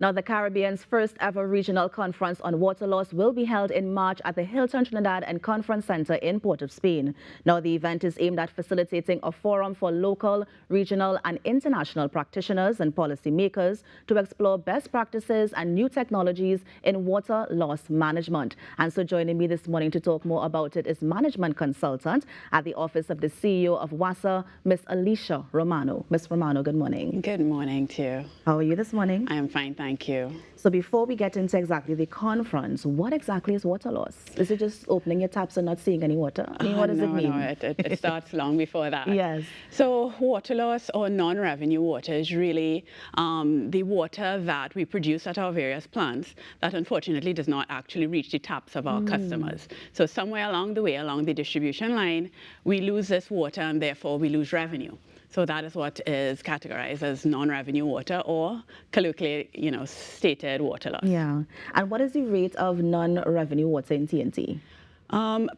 Now, the Caribbean's first ever regional conference on water loss will be held in March at the Hilton Trinidad and Conference Center in Port of Spain. Now, the event is aimed at facilitating a forum for local, regional and international practitioners and policymakers to explore best practices and new technologies in water loss management. And so joining me this morning to talk more about it is management consultant at the Office of the CEO of WASA, Ms. Alicia Romano. Ms. Romano, good morning. Good morning to you. How are you this morning? I am fine, thank you. So before we get into exactly the conference, what exactly is water loss? Is it just opening your taps and not seeing any water? I mean, what does it mean? No, it starts long before that. Yes. So water loss or non-revenue water is really the water that we produce at our various plants that unfortunately does not actually reach the taps of our customers. So somewhere along the way, along the distribution line, we lose this water and therefore we lose revenue. So that is what is categorized as non-revenue water or colloquially, stated water loss. Yeah. And what is the rate of non-revenue water in TNT?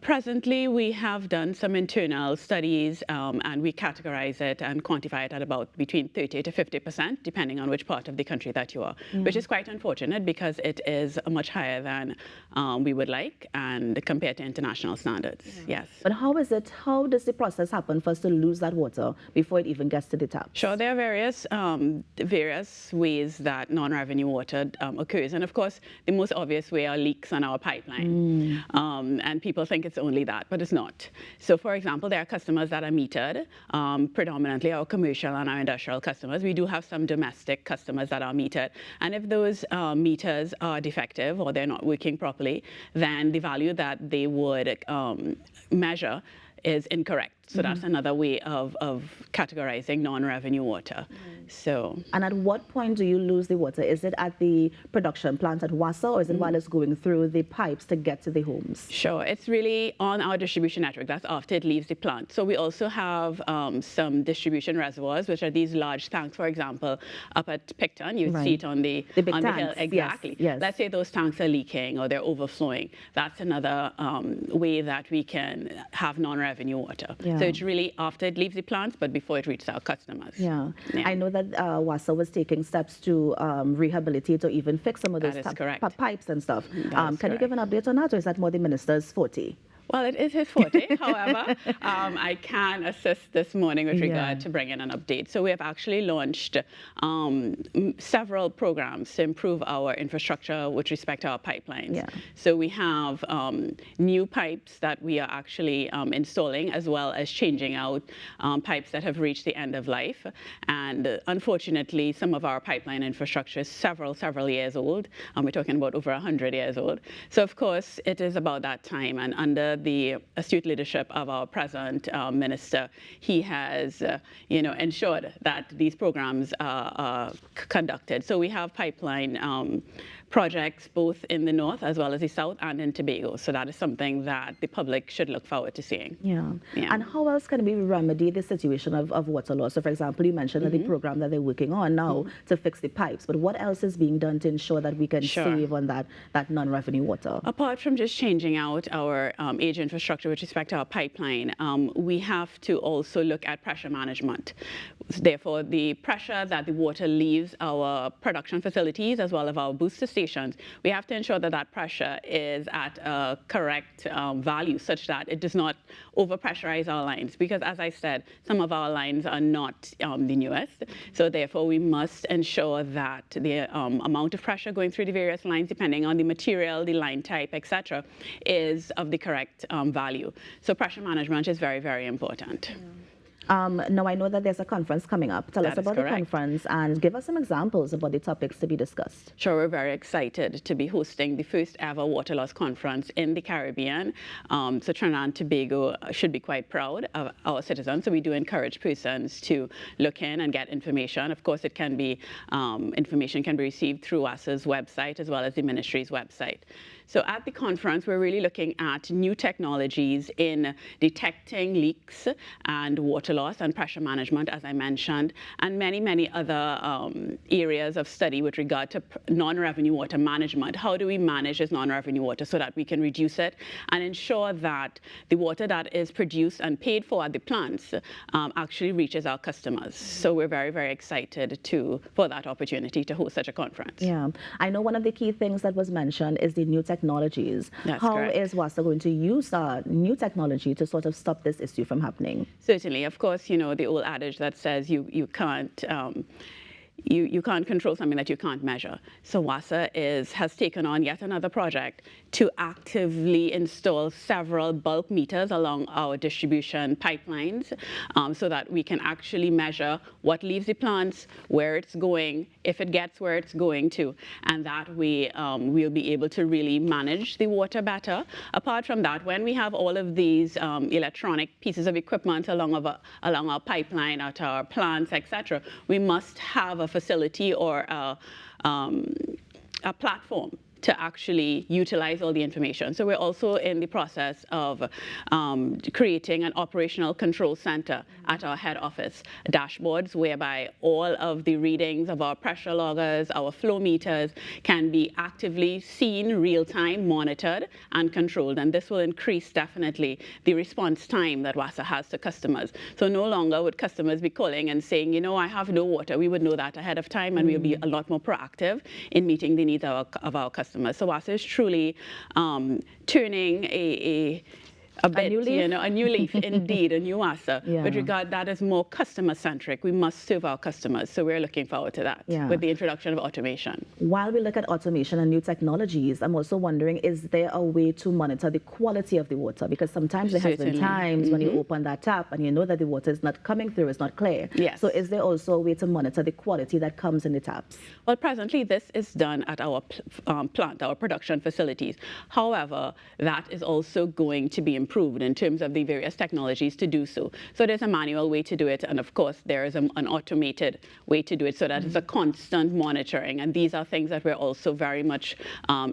Presently, we have done some internal studies and we categorize it and quantify it at about between 30 to 50%, depending on which part of the country that you are, which is quite unfortunate because it is much higher than we would like and compared to international standards. Yes. But how does the process happen for us to lose that water before it even gets to the tap? Sure, there are various ways that non-revenue water occurs. And of course, the most obvious way are leaks on our pipeline. And people think it's only that, but it's not. So for example, there are customers that are metered, predominantly our commercial and our industrial customers. We do have some domestic customers that are metered. And if those meters are defective or they're not working properly, then the value that they would measure is incorrect. So that's another way of categorizing non-revenue water. And at what point do you lose the water? Is it at the production plant at WASA or is it while it's going through the pipes to get to the homes? Sure, it's really on our distribution network. That's after it leaves the plant. So we also have some distribution reservoirs, which are these large tanks, for example, up at Picton. You see it on the big on tanks. The hill. Exactly. Yes. Let's say those tanks are leaking or they're overflowing. That's another way that we can have non-revenue water. So it's really after it leaves the plants, but before it reaches our customers. Yeah. I know that WASA was taking steps to rehabilitate or even fix some of those pipes and stuff. Can you give an update on that, or is that more the minister's forte? Well, it is his forte. However, I can assist this morning with regard to bringing an update. So we have actually launched several programs to improve our infrastructure with respect to our pipelines. So we have new pipes that we are actually installing, as well as changing out pipes that have reached the end of life. And unfortunately, some of our pipeline infrastructure is several years old. We're talking about over 100 years old. So of course, it is about that time. And under the astute leadership of our present minister, he has, ensured that these programs are conducted. So we have pipeline projects both in the north as well as the south and in Tobago. So that is something that the public should look forward to seeing. And how else can we remedy the situation of water loss? So for example, you mentioned that the program that they're working on now to fix the pipes, but what else is being done to ensure that we can save on that non-revenue water? Apart from just changing out our age infrastructure with respect to our pipeline, we have to also look at pressure management. Therefore, the pressure that the water leaves our production facilities as well as our booster stations, we have to ensure that that pressure is at a correct value such that it does not overpressurize our lines. Because as I said, some of our lines are not the newest. So therefore, we must ensure that the amount of pressure going through the various lines, depending on the material, the line type, etc., is of the correct value. So pressure management is very important. Now, I know that there's a conference coming up. Tell us about the conference and give us some examples about the topics to be discussed. Sure, we're very excited to be hosting the first ever water loss conference in the Caribbean. So Trinidad and Tobago should be quite proud of our citizens. So we do encourage persons to look in and get information. Of course, it can be information can be received through WASA's website as well as the ministry's website. So at the conference, we're really looking at new technologies in detecting leaks and water loss and pressure management, as I mentioned, and many other areas of study with regard to non-revenue water management. How do we manage this non-revenue water so that we can reduce it and ensure that the water that is produced and paid for at the plants actually reaches our customers? So we're very excited for that opportunity to host such a conference. Yeah, I know one of the key things that was mentioned is the new technologies. That's How correct. is WASA going to use new technology to sort of stop this issue from happening? Certainly, of course, you know, the old adage that says you can't you can't control something that you can't measure. So WASA has taken on yet another project to actively install several bulk meters along our distribution pipelines so that we can actually measure what leaves the plants, where it's going, if it gets where it's going to, and that way we'll be able to really manage the water better. Apart from that, when we have all of these electronic pieces of equipment along our pipeline, at our plants, etc., we must have a facility or a platform to actually utilize all the information. So we're also in the process of creating an operational control center at our head office, dashboards whereby all of the readings of our pressure loggers, our flow meters can be actively seen, real-time, monitored, and controlled. And this will increase definitely the response time that WASA has to customers. So no longer would customers be calling and saying, you know, I have no water. We would know that ahead of time, and we'll be a lot more proactive in meeting the needs of our customers. So WASA is truly turning a bit, you know, a new leaf, indeed, a new WASA. Yeah. With regard that is more customer-centric. We must serve our customers, so we're looking forward to that with the introduction of automation. While we look at automation and new technologies, I'm also wondering, is there a way to monitor the quality of the water? Because sometimes there has been times when you open that tap and you know that the water is not coming through, it's not clear. Yes. So is there also a way to monitor the quality that comes in the taps? Well, presently this is done at our plant, our production facilities. However, that is also going to be improved in terms of the various technologies to do so. So there's a manual way to do it, and of course there is an automated way to do it, so that it's a constant monitoring. And these are things that we're also very much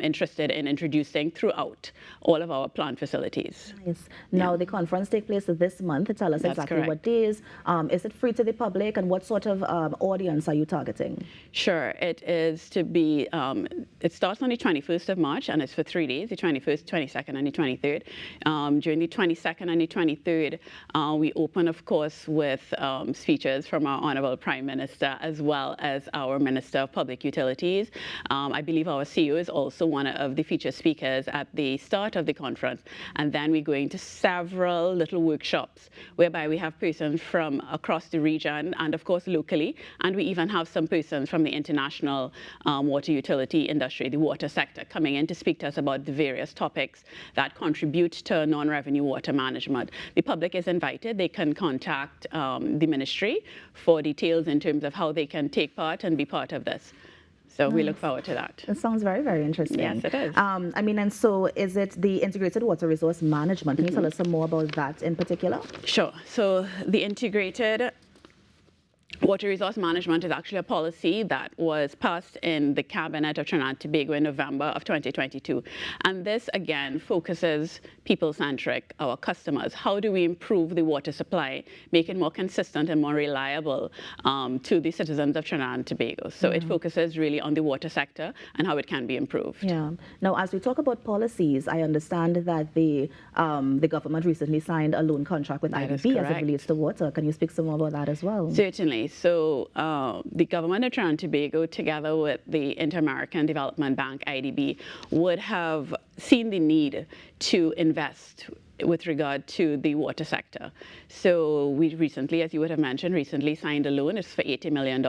interested in introducing throughout all of our plant facilities. Nice. Now the conference takes place this month. Tell us exactly what days. Is it free to the public, and what sort of audience are you targeting? Sure, it is to be, it starts on the 21st of March, and it's for 3 days, the 21st, 22nd, and the 23rd. During the 22nd and the 23rd, we open, of course, with speeches from our Honorable Prime Minister, as well as our Minister of Public Utilities. I believe our CEO is also one of the featured speakers at the start of the conference. And then we're going to several little workshops, whereby we have persons from across the region and, of course, locally. And we even have some persons from the international water utility industry, the water sector, coming in to speak to us about the various topics that contribute to non-revenue water management. The public is invited. They can contact the ministry for details in terms of how they can take part and be part of this. So we look forward to that. It sounds very interesting. Yes, it is. I mean, and so is it the integrated water resource management? Can you tell us some more about that in particular? Sure. So the integrated water resource management is actually a policy that was passed in the Cabinet of Trinidad and Tobago in November of 2022. And this, again, focuses people-centric, our customers. How do we improve the water supply, make it more consistent and more reliable to the citizens of Trinidad and Tobago? So it focuses really on the water sector and how it can be improved. Yeah. Now, as we talk about policies, I understand that the government recently signed a loan contract with IDB as it relates to water. Can you speak some more about that as well? Certainly. So the government of Trinidad and Tobago, together with the Inter-American Development Bank, IDB, would have seen the need to invest with regard to the water sector. So we recently, as you would have mentioned, signed a loan. It's for $80 million.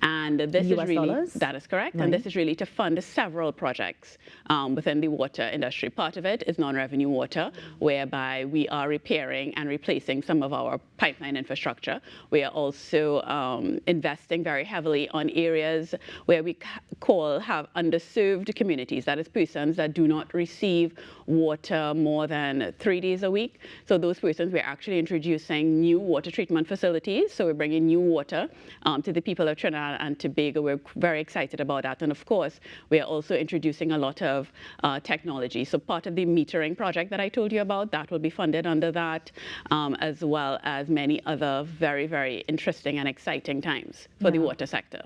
And this is really, dollars? that is correct. Right. And this is really to fund several projects within the water industry. Part of it is non-revenue water, whereby we are repairing and replacing some of our pipeline infrastructure. We are also investing very heavily on areas where we have underserved communities. That is persons that do not receive water more than 3 3 days a week. So those persons, we're actually introducing new water treatment facilities. So we're bringing new water to the people of Trinidad and Tobago. We're very excited about that. And of course, we are also introducing a lot of technology. So part of the metering project that I told you about, that will be funded under that, as well as many other very, very interesting and exciting times for the water sector.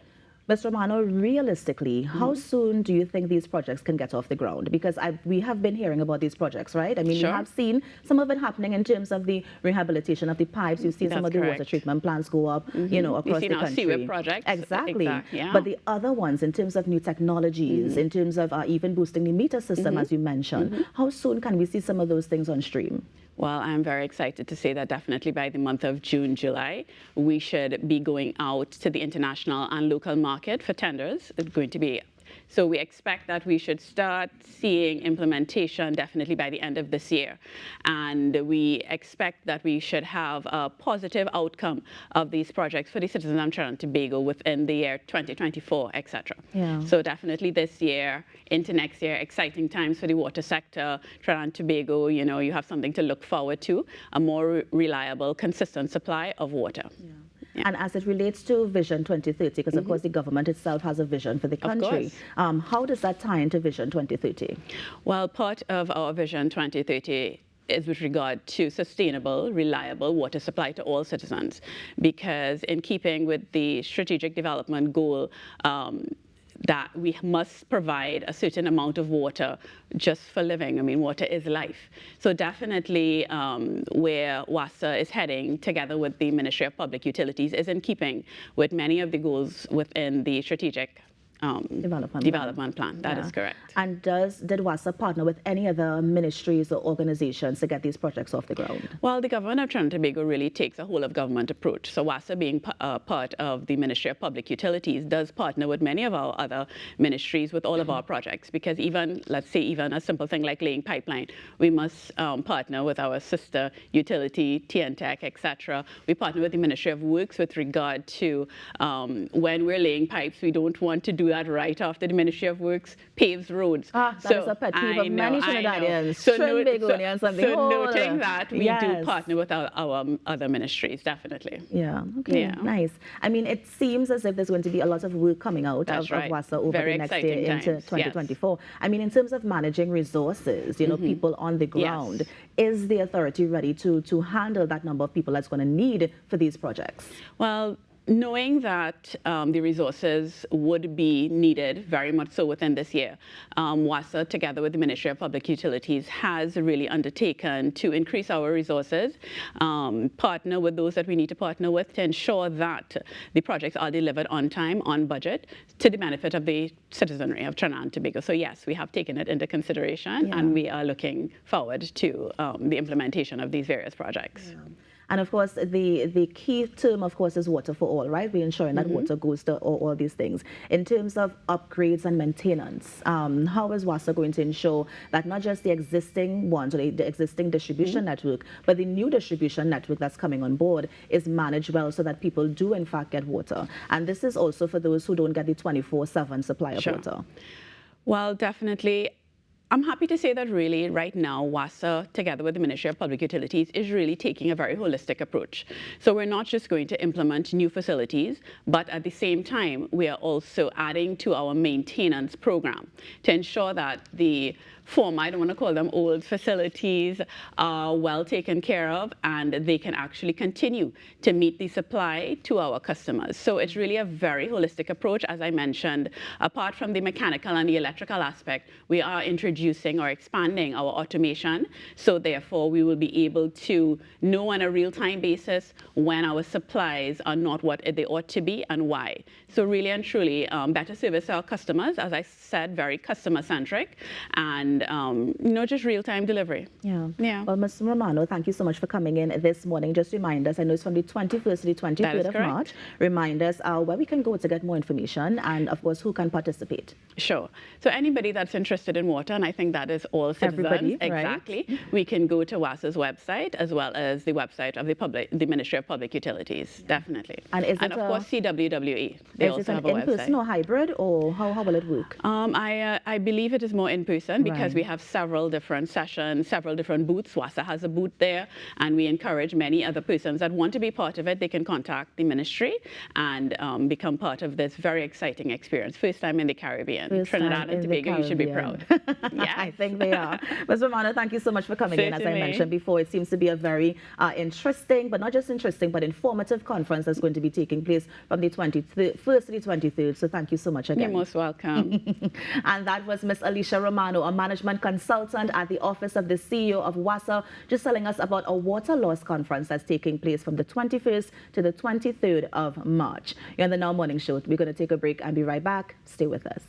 Ms. Romano, realistically, how soon do you think these projects can get off the ground? Because we have been hearing about these projects, right? I mean, you have seen some of it happening in terms of the rehabilitation of the pipes. You've seen some of the water treatment plants go up, you know, across the country. Sewer projects. Exactly. But the other ones, in terms of new technologies, in terms of even boosting the meter system, as you mentioned, how soon can we see some of those things on stream? Well, I'm very excited to say that definitely by the month of June, July, we should be going out to the international and local market for tenders. It's going to be so we expect that we should start seeing implementation definitely by the end of this year. And we expect that we should have a positive outcome of these projects for the citizens of Trinidad and Tobago within the year 2024, etc. So definitely this year into next year, exciting times for the water sector. Trinidad and Tobago, you know, you have something to look forward to, a more reliable, consistent supply of water. And as it relates to Vision 2030, because of course the government itself has a vision for the country, how does that tie into Vision 2030? Well, part of our Vision 2030 is with regard to sustainable, reliable water supply to all citizens, because in keeping with the strategic development goal, that we must provide a certain amount of water just for living. I mean, water is life. So definitely where WASA is heading together with the Ministry of Public Utilities is in keeping with many of the goals within the strategic development plan. That is correct. And did WASA partner with any other ministries or organizations to get these projects off the ground? Well, the government of Trinidad and Tobago really takes a whole of government approach. So WASA, being part of the Ministry of Public Utilities, does partner with many of our other ministries with all of our projects, because even, let's say, even a simple thing like laying pipeline, we must partner with our sister utility, TNTech, etc. We partner with the Ministry of Works with regard to when we're laying pipes, we don't want to do that right after the Ministry of Works paves roads. That is a pet peeve of many Trinidadians. So noting that, we do partner with our other ministries, definitely. Nice. I mean, it seems as if there's going to be a lot of work coming out of WASA over the next year into 2024. I mean, in terms of managing resources, you know, people on the ground, is the authority ready to handle that number of people that's going to need for these projects? Well, knowing that the resources would be needed very much so within this year, WASA, together with the Ministry of Public Utilities, has really undertaken to increase our resources, partner with those that we need to partner with to ensure that the projects are delivered on time, on budget, to the benefit of the citizenry of Trinidad and Tobago. So yes, we have taken it into consideration, and we are looking forward to the implementation of these various projects. And of course, the key term, of course, is water for all, right? We're ensuring that water goes to all these things. In terms of upgrades and maintenance, how is WASA going to ensure that not just the existing ones, or the existing distribution network, but the new distribution network that's coming on board is managed well so that people do, in fact, get water? And this is also for those who don't get the 24/7 supply of water. Well, definitely. I'm happy to say that really right now, WASA, together with the Ministry of Public Utilities, is really taking a very holistic approach. So we're not just going to implement new facilities, but at the same time, we are also adding to our maintenance program to ensure that the former, I don't want to call them old facilities, are well taken care of, and they can actually continue to meet the supply to our customers. So it's really a very holistic approach. As I mentioned, apart from the mechanical and the electrical aspect, we are introducing or expanding our automation. So therefore, we will be able to know on a real-time basis when our supplies are not what they ought to be and why. So really and truly, better service to our customers, as I said, very customer-centric, and you know, just real-time delivery. Well, Ms. Romano, thank you so much for coming in this morning. Just remind us, I know it's from the 21st to the 23rd of March. Remind us where we can go to get more information, and of course, who can participate. Sure. So anybody that's interested in water, and I think that is all citizens. Everybody, exactly. Right? We can go to WASA's website, as well as the website of the Ministry of Public Utilities, definitely. And of course, CWWE. Is it an in-person or hybrid, or how will it work? I believe it is more in-person, because because we have several different sessions, several different booths. WASA has a booth there, and we encourage many other persons that want to be part of it. They can contact the ministry and become part of this very exciting experience. First time in the Caribbean. Trinidad and Tobago, you should be proud. Yes. I think they are. Ms. Romano, thank you so much for coming in. As I mentioned before, it seems to be a very interesting, but not just interesting, but informative conference that's going to be taking place from the 21st to the 23rd. So thank you so much again. You're most welcome. And that was Ms. Alicia Romano, a management consultant at the Office of the CEO of WASA, just telling us about a water loss conference that's taking place from the 21st to the 23rd of March. You're on the Now Morning Show. We're going to take a break and be right back. Stay with us.